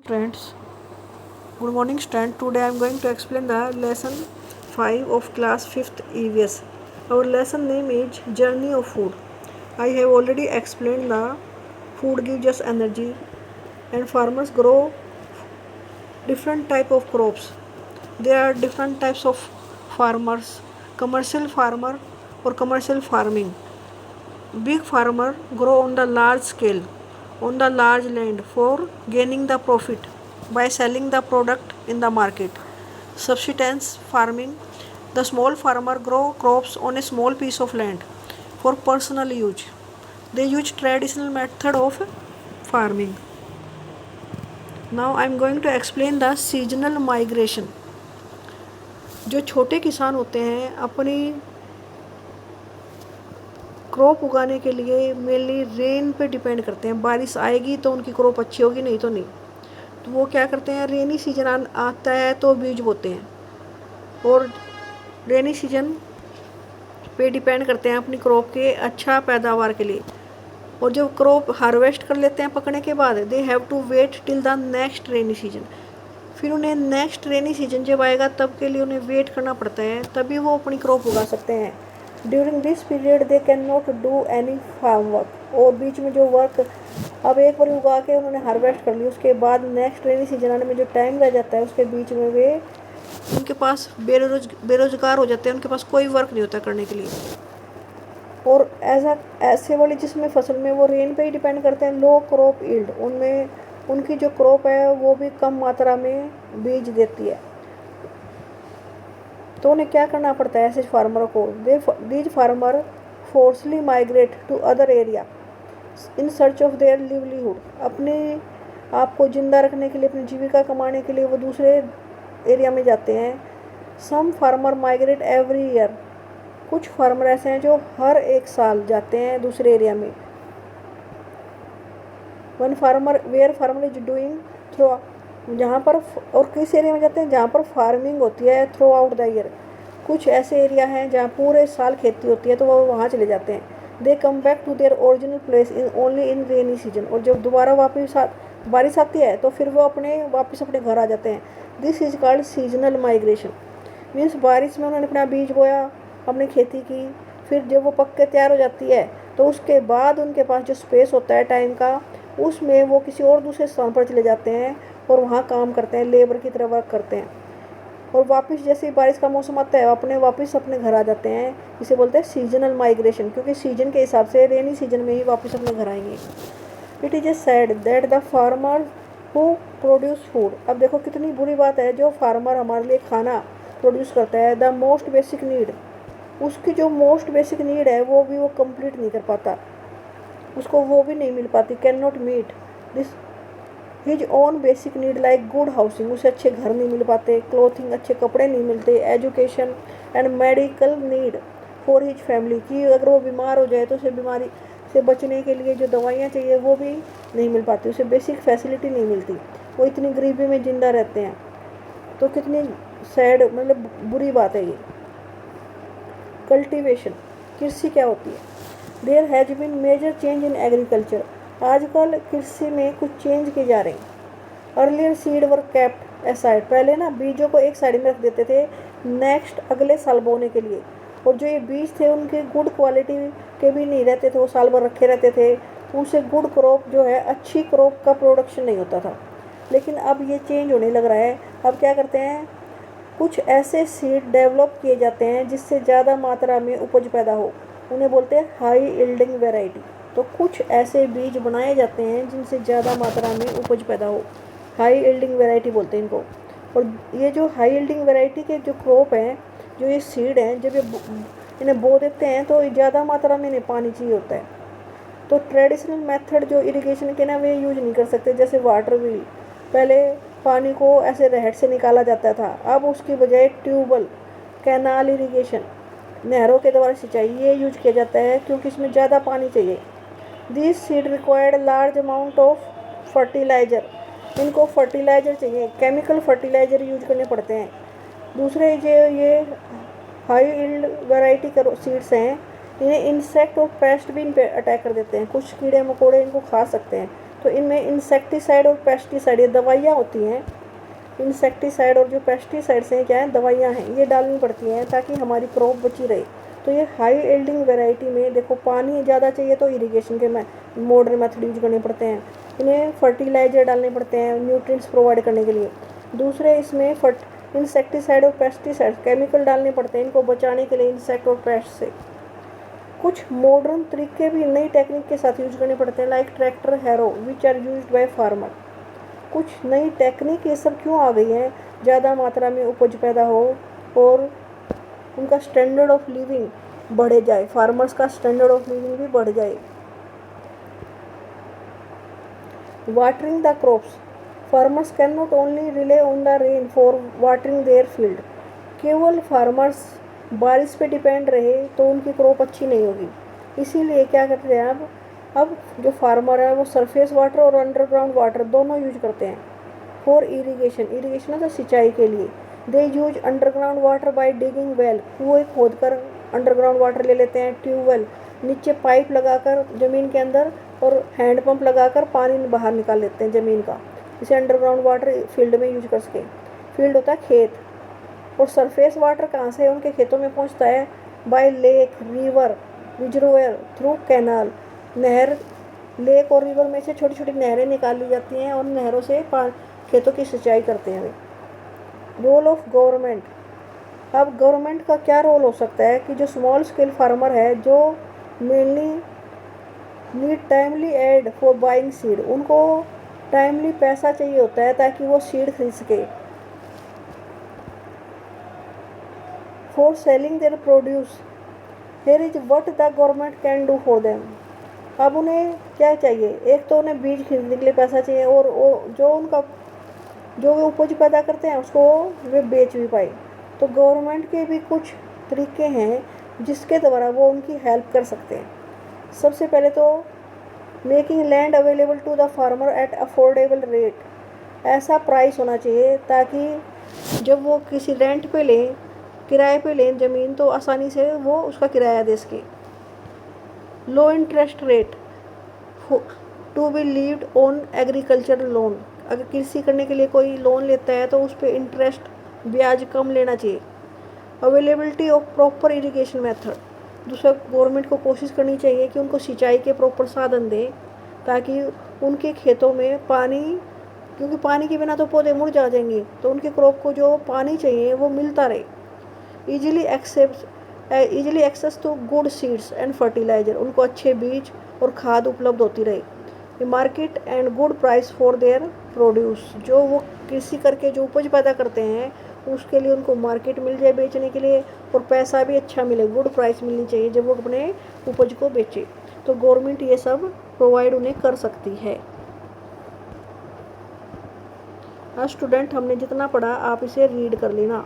Friends, good morning student. Today I am going to explain the lesson 5 of class 5th EVS. Our lesson name is Journey of Food. I have already explained the food gives us energy and farmers grow different type of crops. There are different types of farmers, commercial farmer or commercial farming. Big farmer grow on the large scale, on the large land for gaining the profit by selling the product in the market. Subsistence farming, the small farmer grow crops on a small piece of land for personal use. They use traditional method of farming. Now I am going to explain the seasonal migration. जो छोटे किसान होते हैं अपनी crop उगाने के लिए mainly rain पे डिपेंड करते हैं। बारिश आएगी तो उनकी क्रॉप अच्छी होगी, नहीं तो नहीं। तो वो क्या करते हैं, रेनी सीजन आता है तो बीज बोते हैं और रेनी सीजन पे डिपेंड करते हैं अपनी क्रॉप के अच्छा पैदावार के लिए। और जब क्रॉप हार्वेस्ट कर लेते हैं पकने के बाद, they have to wait till the next rainy season. फिर उन्हें नेक्स्ट रेनी सीजन जब आएगा तब के लिए उन्हें वेट करना पड़ता है, तभी वो अपनी क्रॉप उगा सकते हैं। During this period they can not do any farm work. और बीच में जो वर्क, अब एक बार उगा के उन्होंने हार्वेस्ट कर ली, उसके बाद नेक्स्ट रेनी सीजन आने में जो टाइम रह जाता है उसके बीच में वे उनके पास बेरोजगार हो जाते हैं, उनके पास कोई वर्क नहीं होता करने के लिए। और ऐसे वाली जिसमें फसल में वो रेन पे ही डिपेंड करते हैं, लो क्रॉप यील्ड, उनमें उनकी जो क्रॉप है वो भी कम मात्रा में बीज देती है। तो उन्हें क्या करना पड़ता है ऐसे फार्मरों को, these farmer forcibly migrate to other area in search of their livelihood. अपने आप को जिंदा रखने के लिए, अपनी जीविका कमाने के लिए वो दूसरे एरिया में जाते हैं। सम फार्मर माइग्रेट एवरी ईयर। कुछ फार्मर ऐसे हैं जो हर एक साल जाते हैं दूसरे एरिया में। One farmer where farmer is doing through, जहाँ पर, और किस एरिया में जाते हैं जहाँ पर फार्मिंग होती है थ्रू आउट द ईयर। कुछ ऐसे एरिया हैं जहाँ पूरे साल खेती होती है तो वो वहाँ चले जाते हैं। They come back to their original place in only in rainy season. और जब दोबारा वापस बारिश आती है तो फिर वो वापस अपने घर आ जाते हैं। This is called seasonal migration. Means बारिश में उन्होंने अपना बीज बोया, अपनी खेती की, फिर जब वो पक के तैयार हो जाती है तो उसके बाद उनके पास जो स्पेस होता है टाइम का, उसमें वो किसी और दूसरे स्थान पर चले जाते हैं और वहाँ काम करते हैं, लेबर की तरह वर्क करते हैं। और वापस जैसे ही बारिश का मौसम आता है वापस अपने घर आ जाते हैं। इसे बोलते हैं सीजनल माइग्रेशन, क्योंकि सीजन के हिसाब से रेनी सीजन में ही वापस अपने घर आएंगे। It is a sad that the farmer who produce food. अब देखो कितनी बुरी बात है, जो फार्मर हमारे लिए खाना प्रोड्यूस करता है, द मोस्ट बेसिक नीड, उसकी जो मोस्ट बेसिक नीड है वो भी वो कंप्लीट नहीं कर पाता, उसको वो भी नहीं मिल पाती। Can not meet this his own basic need like good housing, उसे अच्छे घर नहीं मिल पाते, क्लोथिंग, अच्छे कपड़े नहीं मिलते, education and medical need for his family, कि अगर वो बीमार हो जाए तो उसे बीमारी से बचने के लिए जो दवाइयाँ चाहिए वो भी नहीं मिल पाती, उसे बेसिक फैसिलिटी नहीं मिलती, वो इतनी गरीबी में ज़िंदा रहते हैं। तो कितनी सैड, मतलब बुरी बात है ये। कल्टीवेशन, कृषि क्या होती है। There has been major change in agriculture. आजकल कृषि में कुछ चेंज किए जा रहे हैं। Earlier seed were kept aside, पहले ना बीजों को एक साइड में रख देते थे नेक्स्ट अगले साल बोने के लिए। और जो ये बीज थे उनके गुड क्वालिटी के भी नहीं रहते थे, वो साल भर रखे रहते थे, उनसे गुड क्रॉप जो है, अच्छी क्रॉप का प्रोडक्शन नहीं होता था। लेकिन अब ये चेंज होने लग रहा है। अब क्या करते हैं, कुछ ऐसे सीड डेवलप किए जाते हैं जिससे ज़्यादा मात्रा में उपज पैदा हो, उन्हें बोलते हैं हाई यील्डिंग वैरायटी। तो कुछ ऐसे बीज बनाए जाते हैं जिनसे ज़्यादा मात्रा में उपज पैदा हो, हाई यील्डिंग वैरायटी बोलते हैं इनको। और ये जो हाई यील्डिंग वैरायटी के जो क्रॉप हैं, जो ये सीड हैं, जब ये इन्हें बो देते हैं तो ज़्यादा मात्रा में इन्हें पानी चाहिए होता है। तो ट्रेडिशनल मेथड जो इरिगेशन के ना वे यूज नहीं कर सकते, जैसे वाटर व्हील। पहले पानी को ऐसे रहट से निकाला जाता था, अब उसकी बजाय ट्यूबवेल, कैनाल इरिगेशन, नहरों के द्वारा सिंचाई, ये यूज किया जाता है क्योंकि इसमें ज़्यादा पानी चाहिए। This seed required large amount of fertiliser, इनको फर्टिलाइज़र चाहिए, केमिकल फर्टिलाइज़र यूज करने पड़ते हैं। दूसरे जो ये हाई यील्ड वैरायटी के सीड्स हैं, इन्हें इंसेक्ट और पेस्ट भी इन पर अटैक कर देते हैं, कुछ कीड़े मकोड़े इनको खा सकते हैं, तो इनमें इंसेक्टिसाइड और पेस्टिसाइड, ये दवाइयाँ होती हैं। इंसेक्टिसाइड और जो पेस्टिसाइड्स हैं क्या हैं, दवाइयाँ हैं, ये डालनी पड़ती हैं ताकि हमारी क्रॉप बची रहे। तो ये हाई यील्डिंग वैरायटी में देखो पानी ज़्यादा चाहिए तो इरिगेशन के मॉडर्न मेथड यूज करने पड़ते हैं। इन्हें फर्टिलाइजर डालने पड़ते हैं न्यूट्रिएंट्स प्रोवाइड करने के लिए। दूसरे इसमें इंसेक्टिसाइड और पेस्टिसाइड केमिकल डालने पड़ते हैं इनको बचाने के लिए इंसेक्ट और पेस्ट से। कुछ मॉडर्न तरीके भी नई टेक्निक के साथ यूज करने पड़ते हैं, like tractor harrow which are used by farmer. कुछ नई टेक्निक ये सब क्यों आ गई हैं, ज़्यादा मात्रा में उपज पैदा हो और उनका स्टैंडर्ड ऑफ लिविंग बढ़े जाए, फार्मर्स का स्टैंडर्ड ऑफ लिविंग भी बढ़ जाए। Watering the crops, farmers can not only relay on the rain for watering their field. केवल फार्मर्स बारिश पे डिपेंड रहे तो उनकी क्रॉप अच्छी नहीं होगी। इसीलिए क्या करते हैं अब जो फार्मर है वो सरफेस वाटर और अंडरग्राउंड वाटर दोनों यूज करते हैं फॉर इरीगेशन तो सिंचाई के लिए। They use underground water by digging well, कुएं खोद कर अंडरग्राउंड वाटर ले लेते हैं। ट्यूबवेल, नीचे पाइप लगाकर ज़मीन के अंदर और हैंडपम्प लगाकर पानी बाहर निकाल लेते हैं ज़मीन का, इसे अंडरग्राउंड वाटर फील्ड में यूज कर सके। फील्ड होता है खेत। और सरफेस वाटर कहाँ से उनके खेतों में पहुँचता है, by lake, river, reservoir, through canal. नहर, लेक और रिवर में से छोटी छोटी नहरें निकाली जाती हैं और नहरों से खेतों की सिंचाई करते हैं वे। रोल ऑफ गवर्नमेंट, अब गवर्नमेंट का क्या रोल हो सकता है कि जो स्मॉल स्केल फार्मर है जो mainly need timely aid for buying seed, उनको टाइमली पैसा चाहिए होता है ताकि वो सीड खरीद सके। For selling their produce, here is what the government can do for them. अब उन्हें क्या चाहिए, एक तो उन्हें बीज खरीदने के लिए पैसा चाहिए और जो वे उपज पैदा करते हैं उसको वे बेच भी पाए। तो गवर्नमेंट के भी कुछ तरीके हैं जिसके द्वारा वो उनकी हेल्प कर सकते हैं। सबसे पहले तो making land available to the farmer at affordable rate, ऐसा प्राइस होना चाहिए ताकि जब वो किसी रेंट पे लें, किराए पे लें ज़मीन, तो आसानी से वो उसका किराया दे सके। Low interest rate to be levied on agriculture loan, अगर कृषि करने के लिए कोई लोन लेता है तो उस पर इंटरेस्ट ब्याज कम लेना चाहिए। Availability of proper irrigation method, दूसरा गवर्नमेंट को कोशिश करनी चाहिए कि उनको सिंचाई के प्रॉपर साधन दें ताकि उनके खेतों में पानी, क्योंकि पानी के बिना तो पौधे मुरझा जाएंगे, तो उनके क्रॉप को जो पानी चाहिए वो मिलता रहे। Easily access to good seeds and fertilizer, उनको अच्छे बीज और खाद उपलब्ध होती रहे। Market and good price for their produce, जो वो कृषि करके जो उपज पैदा करते हैं उसके लिए उनको मार्केट मिल जाए बेचने के लिए, और पैसा भी अच्छा मिले, गुड प्राइस मिलनी चाहिए जब वो अपने उपज को बेचे। तो गवर्नमेंट ये सब प्रोवाइड उन्हें कर सकती है। स्टूडेंट, हमने जितना पढ़ा आप इसे रीड कर लेना।